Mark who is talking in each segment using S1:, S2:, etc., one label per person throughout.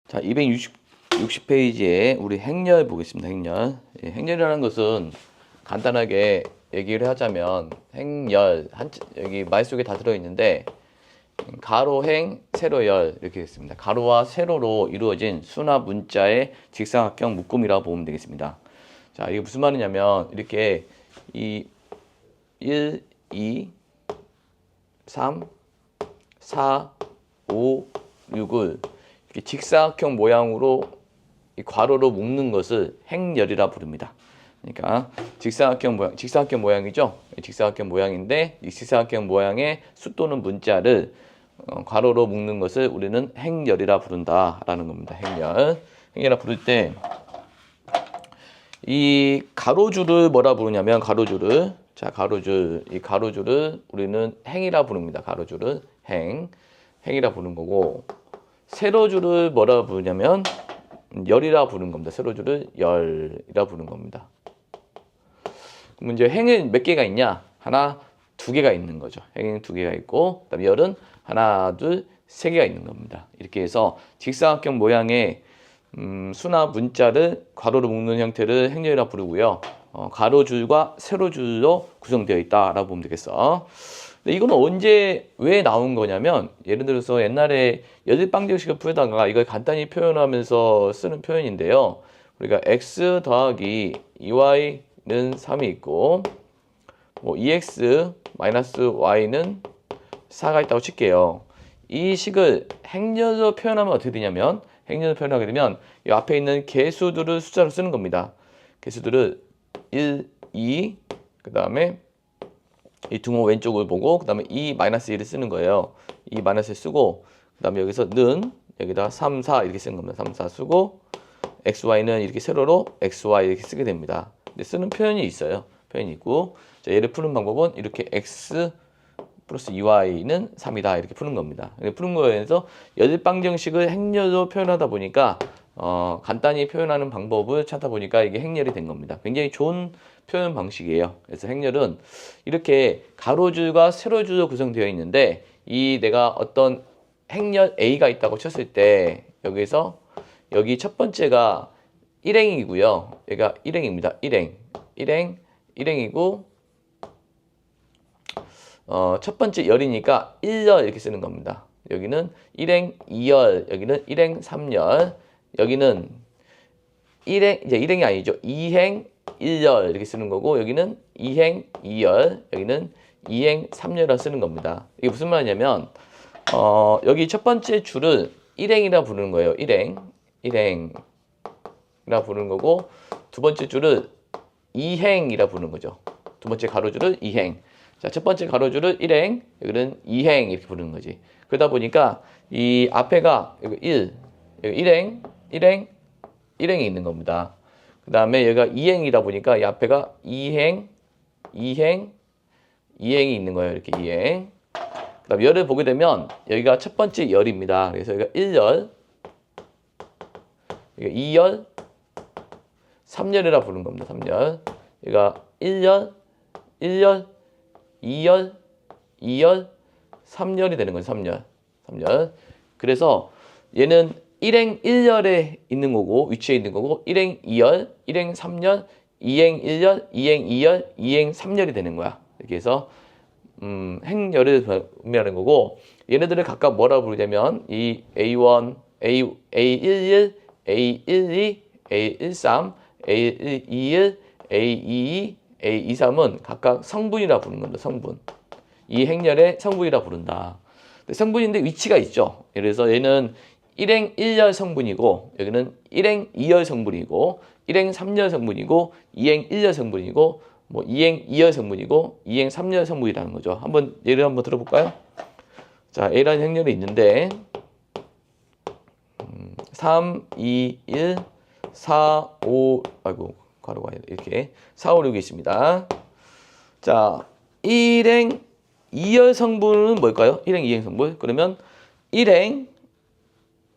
S1: 자, 260페이지에 우리 행렬 보겠습니다. 행렬. 예, 행렬이라는 것은 간단하게 얘기를 하자면 행렬 여기 말 속에 다 들어있는데 가로행, 세로열 이렇게 됐습니다. 가로와 세로로 이루어진 수나 문자의 직사각형 묶음이라고 보면 되겠습니다. 자, 이게 무슨 말이냐면 이렇게 이 1, 2, 3, 4, 5, 6을 이렇게 직사각형 모양으로 이 괄호로 묶는 것을 행렬이라 부릅니다. 그러니까 직사각형 모양이죠. 직사각형 모양인데 이 직사각형 모양의 수 또는 문자를 괄호로 묶는 것을 우리는 행렬이라 부른다라는 겁니다. 행렬이라 부를 때 이 가로줄을 뭐라 부르냐면 가로줄을 이 가로줄을 우리는 행이라 부릅니다. 가로줄을 행이라 부르는 거고 세로줄을 뭐라 부르냐면 열이라 부르는 겁니다. 세로줄을 열이라 부르는 겁니다. 그럼 이제 행은 몇 개가 있냐? 하나, 두 개가 있는 거죠. 행은 두 개가 있고, 그다음에 열은 하나, 둘, 세 개가 있는 겁니다. 이렇게 해서 직사각형 모양의 수나 문자를 괄호로 묶는 형태를 행렬이라 부르고요. 가로줄과 세로줄로 구성되어 있다라고 보면 되겠어. 근데 이거는 왜 나온 거냐면 예를 들어서 옛날에 열일방정식을 풀다가 이걸 간단히 표현하면서 쓰는 표현인데요. 우리가 x 더하기 2y는 3이 있고 뭐 2x 마이너스 y는 4가 있다고 칠게요. 이 식을 행렬로 표현하면 어떻게 되냐면 행렬로 표현하게 되면 이 앞에 있는 개수들을 숫자로 쓰는 겁니다. 개수들을 1, 2, 그 다음에 이 등호 왼쪽을 보고 그 다음에 2-1을 쓰는 거예요. 2-1을 쓰고 그 다음에 여기서는 여기다 3, 4 이렇게 쓰는 겁니다. 3, 4 쓰고 xy는 이렇게 세로로 xy 이렇게 쓰게 됩니다. 근데 쓰는 표현이 있어요. 표현이 있고 자, 얘를 푸는 방법은 이렇게 x 플러스 2y는 3이다 이렇게 푸는 겁니다. 푸는 거에서 열일방정식을 행렬로 표현하다 보니까 간단히 표현하는 방법을 찾다 보니까 이게 행렬이 된 겁니다. 굉장히 좋은 표현 방식이에요. 그래서 행렬은 이렇게 가로줄과 세로줄로 구성되어 있는데 내가 어떤 행렬 A가 있다고 쳤을 때 여기서 여기 첫 번째가 1행이고요. 얘가 1행입니다. 1행이고 첫 번째 열이니까 1열 이렇게 쓰는 겁니다. 여기는 1행 2열, 여기는 1행 3열, 여기는 1행 이제 1행이 아니죠. 2행 1열 이렇게 쓰는 거고 여기는 2행 2열, 여기는 2행 3열을 쓰는 겁니다. 이게 무슨 말이냐면 여기 첫 번째 줄을 1행이라 부르는 거예요. 1행이라 부르는 거고 두 번째 줄을 2행이라 부르는 거죠. 두 번째 가로줄을 2행. 자, 첫 번째 가로줄을 1행, 여기는 2행 이렇게 부르는 거지. 그러다 보니까 이 앞에가 여기 1, 여기 1행이 있는 겁니다. 그 다음에 여기가 2행이다 보니까 이 앞에가 2행이 있는 거예요. 이렇게 2행. 그 다음 열을 보게 되면 여기가 첫 번째 열입니다. 그래서 여기가 1열, 여기가 2열, 3열이라 부르는 겁니다. 3열. 여기가 1열, 2열, 3열이 되는 거죠. 3열. 그래서 얘는 1행 1열에 있는 거고 위치에 있는 거고 1행 2열, 1행 3열, 2행 1열, 2행 2열, 2행 3열이 되는 거야. 이렇게 해서 행열을 의미하는 거고 얘네들을 각각 뭐라고 부르냐면 이 A1, A11, A12, A13, A21, A22, A23은 각각 성분이라 부르는 겁니다. 성분. 이 행렬의 성분이라 부른다. 성분인데 위치가 있죠. 예를 들어서 얘는 1행 1열 성분이고 여기는 1행 2열 성분이고 1행 3열 성분이고 2행 1열 성분이고 뭐 2행 2열 성분이고 2행 3열 성분이라는 거죠. 예를 한번 들어볼까요? 자, A라는 행렬이 있는데 3, 2, 1, 4, 5 가로가 이렇게 4, 5, 6이 있습니다. 자, 1행 2열 성분은 뭘까요? 1행 2행 성분. 그러면 1행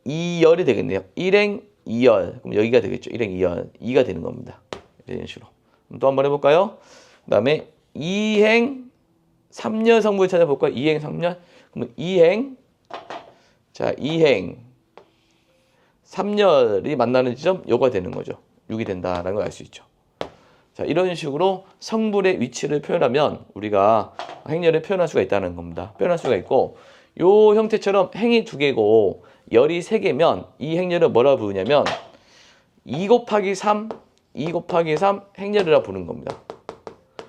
S1: 2열이 되겠네요. 1행 2열. 그럼 여기가 되겠죠. 1행 2열. 2가 되는 겁니다. 이런 식으로. 또 한번 해볼까요? 그 다음에 2행 3열 성분을 찾아볼까요? 2행 3열. 그러면 2행 자, 2행 3열이 만나는 지점 요가 되는 거죠. 6이 된다라는 걸 알 수 있죠. 자, 이런 식으로 성분의 위치를 표현하면 우리가 행렬을 표현할 수가 있다는 겁니다. 표현할 수가 있고 요 형태처럼 행이 2개고 열이 3개면 이 행렬을 뭐라 부르냐면 2 곱하기 3 행렬이라 부르는 겁니다.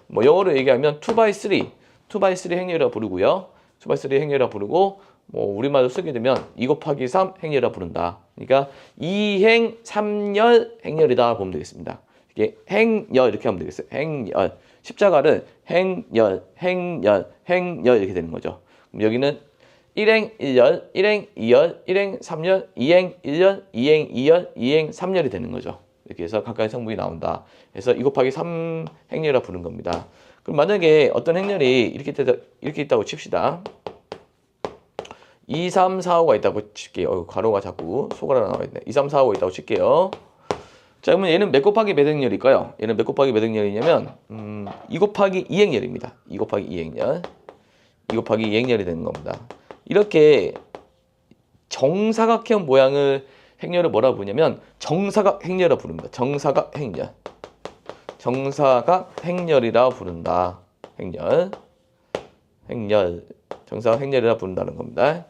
S1: 뭐 영어로 얘기하면 2x3 행렬이라 부르고요. 2x3 행렬이라 부르고 뭐 우리말로 쓰게 되면 2 곱하기 3 행렬이라 부른다. 그러니까 2행 3열 행렬이다 보면 되겠습니다. 이게 행열 이렇게 하면 되겠어요. 행열. 십자가를 행열 이렇게 되는 거죠. 그럼 여기는 1행 1열, 1행 2열, 1행 3열, 2행 1열, 2행 2열, 2행 3열이 되는 거죠. 이렇게 해서 각각의 성분이 나온다. 그래서 2 곱하기 3 행렬이라 부르는 겁니다. 그럼 만약에 어떤 행렬이 이렇게 있다고 칩시다. 2, 3, 4, 5가 있다고 칠게요. 가로가 자꾸 소가로 나와 있네. 2, 3, 4, 5가 있다고 칠게요. 자, 그러면 얘는 몇 곱하기 몇 행렬일까요? 얘는 몇 곱하기 몇 행렬이냐면 2 곱하기 2행렬입니다. 2 곱하기 2행렬. 2 곱하기 2행렬이 되는 겁니다. 이렇게 정사각형 모양을 행렬을 뭐라 부르냐면 정사각 행렬이라 부릅니다. 정사각 행렬. 정사각 행렬이라 부른다. 행렬. 정사각 행렬이라 부른다는 겁니다.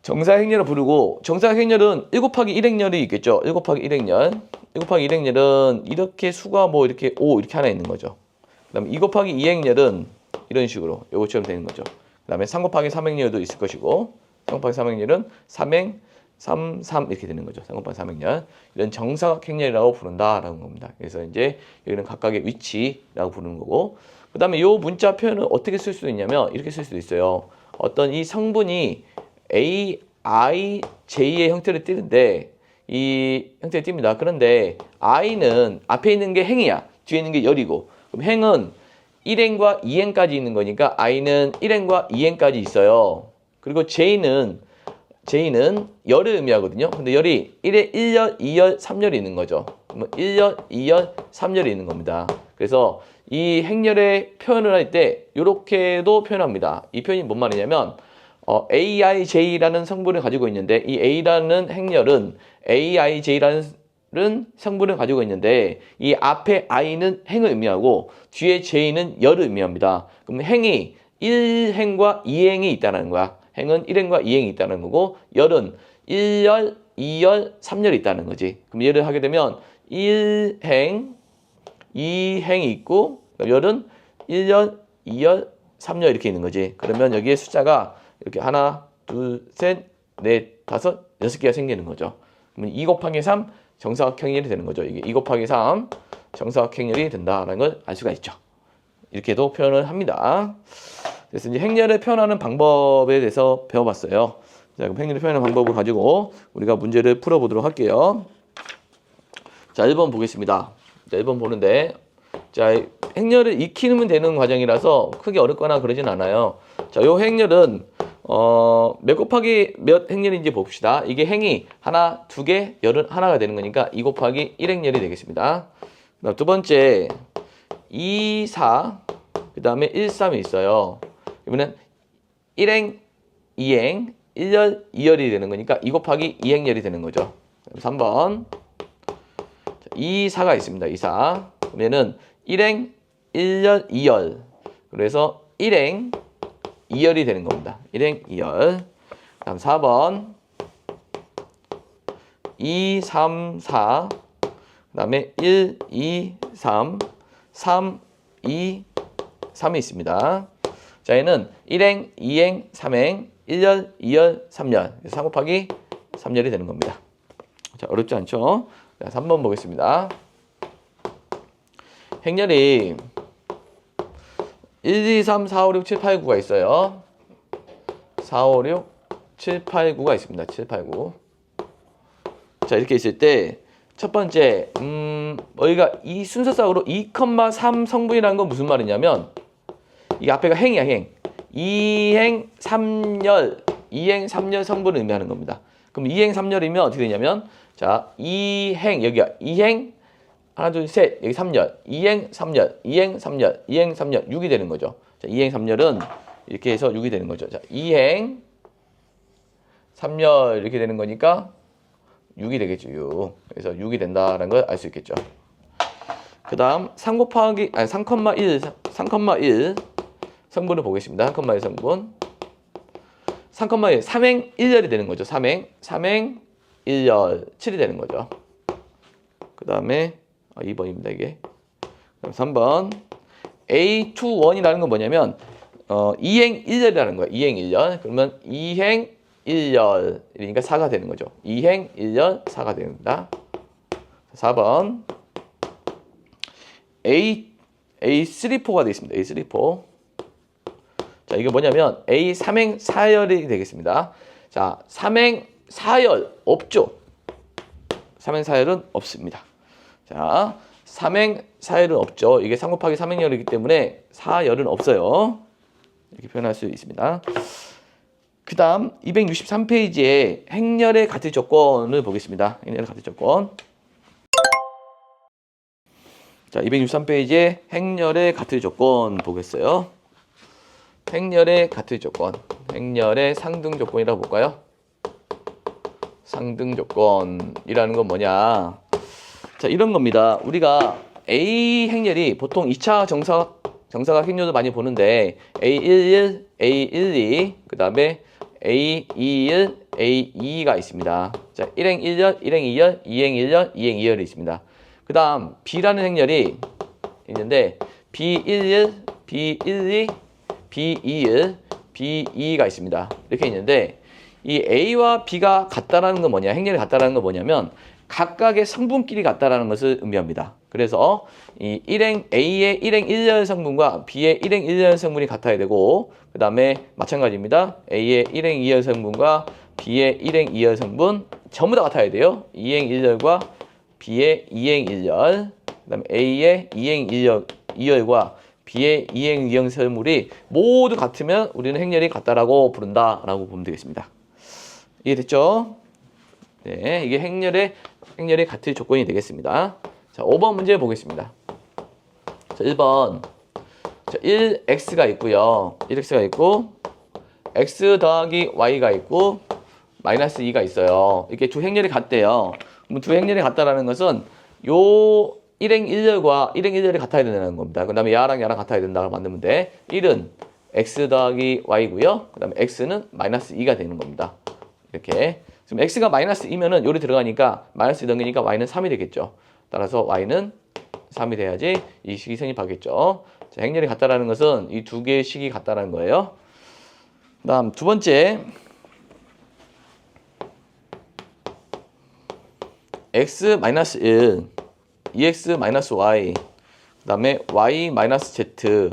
S1: 정사각 행렬을 부르고 정사각 행렬은 1 곱하기 1행렬이 있겠죠. 1 곱하기 1행렬. 1 곱하기 1행렬은 이렇게 수가 뭐 이렇게 5 이렇게 하나 있는 거죠. 그 다음에 2 곱하기 2행렬은 이런 식으로 요것처럼 되는 거죠. 그 다음에 3 곱하기 3행렬도 있을 것이고 3 곱하기 3행렬은 3행 3, 3 이렇게 되는 거죠. 3 곱하기 3행렬. 이런 정사각 행렬이라고 부른다라는 겁니다. 그래서 이제 여기는 각각의 위치라고 부르는 거고 그 다음에 요 문자 표현을 어떻게 쓸 수 있냐면 이렇게 쓸 수도 있어요. 어떤 이 성분이 A, I, J의 형태를 띠는데 이 형태를 띱니다. 그런데 I는 앞에 있는 게 행이야. 뒤에 있는 게 열이고 그럼 행은 1행과 2행까지 있는 거니까 I는 1행과 2행까지 있어요. 그리고 J는 열을 의미하거든요. 근데 열이 1에 1열, 2열, 3열이 있는 거죠. 그러면 1열, 2열, 3열이 있는 겁니다. 그래서 이 행렬의 표현을 할 때 이렇게도 표현합니다. 이 표현이 뭔 말이냐면 AIJ라는 성분을 가지고 있는데 이 A라는 행렬은 AIJ라는 성분을 가지고 있는데 이 앞에 I는 행을 의미하고 뒤에 J는 열을 의미합니다. 그럼 행이 1행과 2행이 있다는 거야. 행은 1행과 2행이 있다는 거고 열은 1열, 2열, 3열이 있다는 거지. 그럼 얘를 하게 되면 1행, 2행이 있고 열은 1열, 2열, 3열 이렇게 있는 거지. 그러면 여기에 숫자가 이렇게 하나, 둘, 셋, 넷, 다섯, 6개가 생기는 거죠. 그러면 2 곱하기 3 정사각 행렬이 되는 거죠. 이게 2 곱하기 3 정사각 행렬이 된다라는 걸 알 수가 있죠. 이렇게도 표현을 합니다. 그래서 이제 행렬을 표현하는 방법에 대해서 배워봤어요. 자, 그럼 행렬을 표현하는 방법을 가지고 우리가 문제를 풀어보도록 할게요. 자, 1번 보겠습니다. 자, 1번 보는데 자, 행렬을 익히면 되는 과정이라서 크게 어렵거나 그러진 않아요. 자, 요 행렬은 몇 곱하기 몇 행렬인지 봅시다. 이게 행이 하나, 2개, 열은 하나가 되는 거니까 2 곱하기 1행렬이 되겠습니다. 그다음 두 번째 2, 4, 그 다음에 1, 3이 있어요. 이번엔 1행, 2행, 1열, 2열이 되는 거니까 2 곱하기 2행렬이 되는 거죠. 3번 2, 4가 있습니다. 2, 4. 그러면은 1행, 1열, 2열. 그래서 1행, 2열이 되는 겁니다. 1행, 2열. 다음 4번 2, 3, 4. 그 다음에 1, 2, 3, 3, 2, 3이 있습니다. 자, 얘는 1행, 2행, 3행, 1열, 2열, 3열. 3 곱하기 3열이 되는 겁니다. 자, 어렵지 않죠? 자, 3번 보겠습니다. 행렬이 1, 2, 3, 4, 5, 6, 7, 8, 9가 있어요. 4, 5, 6, 7, 8, 9가 있습니다. 7, 8, 9. 자, 이렇게 있을 때 첫 번째 우리가 이 순서상으로 2,3 성분이라는 건 무슨 말이냐면 이게 앞에가 행이야, 행. 2행 3열, 2행 3열 성분을 의미하는 겁니다. 그럼 2행 3열이면 어떻게 되냐면 자, 2행 여기가 2행 하나 둘 셋 여기 3열, 2행 3열, 2행 3열, 2행 3열 6이 되는 거죠. 자, 2행 3열은 이렇게 해서 6이 되는 거죠. 자, 2행 3열 이렇게 되는 거니까 6이 되겠죠. 6. 그래서 6이 된다라는 걸 알 수 있겠죠. 그 다음 3 곱하기 3,1 성분을 보겠습니다. 3,1 성분 3,1 3행 1열이 되는 거죠. 3행 1열 7이 되는 거죠. 그 다음에 2번입니다. 이게 그다음 3번 A21이라는 건 뭐냐면 2행 1열이라는 거예요. 2행 1열. 그러면 2행 1열 이니까 4가 되는 거죠. 2행 1열 4가 됩니다. 4번 A34가 되어 있습니다. A34. 자, 이게 뭐냐면 A 3행 4열이 되겠습니다. 자, 3행 4열 없죠. 3행 4열은 없습니다. 자, 3행 4열은 없죠. 이게 3 곱하기 3행열이기 때문에 4열은 없어요. 이렇게 표현할 수 있습니다. 그 다음 263페이지에 행렬의 가티 조건을 보겠습니다. 행렬의 가티 조건. 자, 263페이지에 행렬의 가티 조건 보겠어요. 행렬의 가티 조건. 행렬의 상등 조건이라고 볼까요? 상등 조건이라는 건 뭐냐? 자, 이런 겁니다. 우리가 A 행렬이 보통 2차 정사각 행렬도 많이 보는데 A11, A12, 그 다음에 A21, A22가 있습니다. 자, 1행 1열, 1행 2열, 2행 1열, 2행 2열이 있습니다. 그 다음 B라는 행렬이 있는데 B11, B12, B21, B22가 있습니다. 이렇게 있는데 이 A와 B가 같다라는 건 뭐냐? 행렬이 같다라는 건 뭐냐면 각각의 성분끼리 같다라는 것을 의미합니다. 그래서 이 A의 1행 1열 성분과 B의 1행 1열 성분이 같아야 되고 그 다음에 마찬가지입니다. A의 1행 2열 성분과 B의 1행 2열 성분 전부 다 같아야 돼요. 2행 1열과 B의 2행 1열 그 다음에 A의 2행 2열과 B의 2행 2열 성분이 모두 같으면 우리는 행렬이 같다라고 부른다라고 보면 되겠습니다. 이해됐죠? 네, 이게 행렬의 같은 조건이 되겠습니다. 자, 5번 문제 보겠습니다. 자, 1번. 자, 1x가 있고요. 1x가 있고 x 더하기 y가 있고 마이너스 2가 있어요. 이렇게 두 행렬이 같대요. 그럼 두 행렬이 같다라는 것은 요 1행 1열과 1행 1열이 같아야 된다는 겁니다. 그 다음에 야랑 같아야 된다고 만들면 돼. 1은 x 더하기 y고요. 그 다음에 x는 마이너스 2가 되는 겁니다. 이렇게. 지금 x가 마이너스 2면은 요리 들어가니까 마이너스 2 넘기니까 y는 3이 되겠죠. 따라서 y는 3이 돼야지 이 식이 성립하겠죠. 자, 행렬이 같다라는 것은 이 두 개의 식이 같다라는 거예요. 다음 두 번째 x-1, 2x-y, 그 다음에 y-z,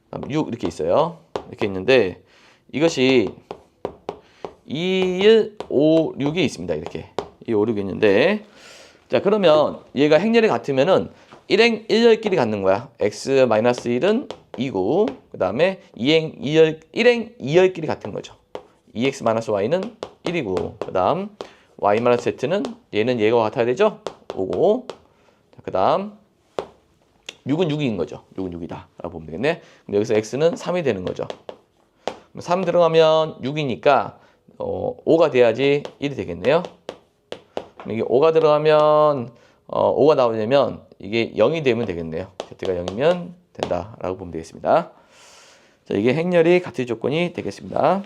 S1: 그다음 6 이렇게 있어요. 이렇게 있는데 이것이 2, 1, 5, 6이 있습니다. 이렇게 2, 5, 6이 있는데 자 그러면 얘가 행렬이 같으면은 1행 1열끼리 갖는 거야. x-1은 2고 그 다음에 1행 2열끼리 같은 거죠. 2x-y는 1이고 그 다음 y-z는 얘는 얘가 같아야 되죠. 5고 그 다음 6은 6인 거죠. 6은 6이다 라고 보면 되겠네. 근데 여기서 x는 3이 되는 거죠. 3 들어가면 6이니까 5가 돼야지 1이 되겠네요. 이게 5가 들어가면 5가 나오려면 이게 0이 되면 되겠네요. z가 0이면 된다라고 보면 되겠습니다. 자, 이게 행렬이 같은 조건이 되겠습니다.